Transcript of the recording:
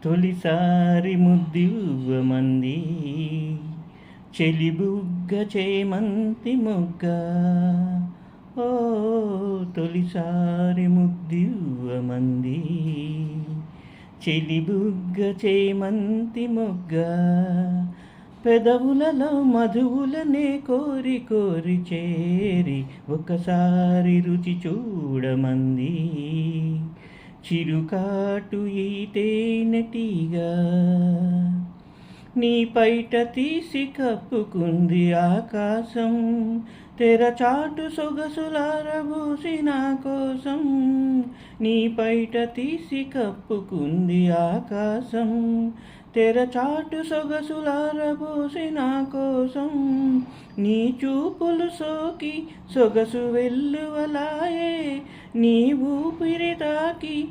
తొలిసారి ముద్దివ్వమంది చెలిబుగ్గ చేమంతి మొగ్గ. ఓ తొలిసారి ముద్దివ్వమంది చెలిబుగ్గ చేమంతి మొగ్గ. పెదవులలో మధువులనే కోరి కోరి చేరి ఒకసారి రుచి చూడమంది చిరుకాటు ఈ తేనెటీగా. నీ పైట తీసి కప్పుకుంది ఆకాశం తెరచాటు సొగసులారబోసి నా కోసం. నీ పైట తీసి కప్పుకుంది ఆకాశం తెరచాటు సొగసులారబోసి నా కోసం. నీ చూపులు సోకి సొగసు వెల్లువలాయే నీ ఊపిరి తాకి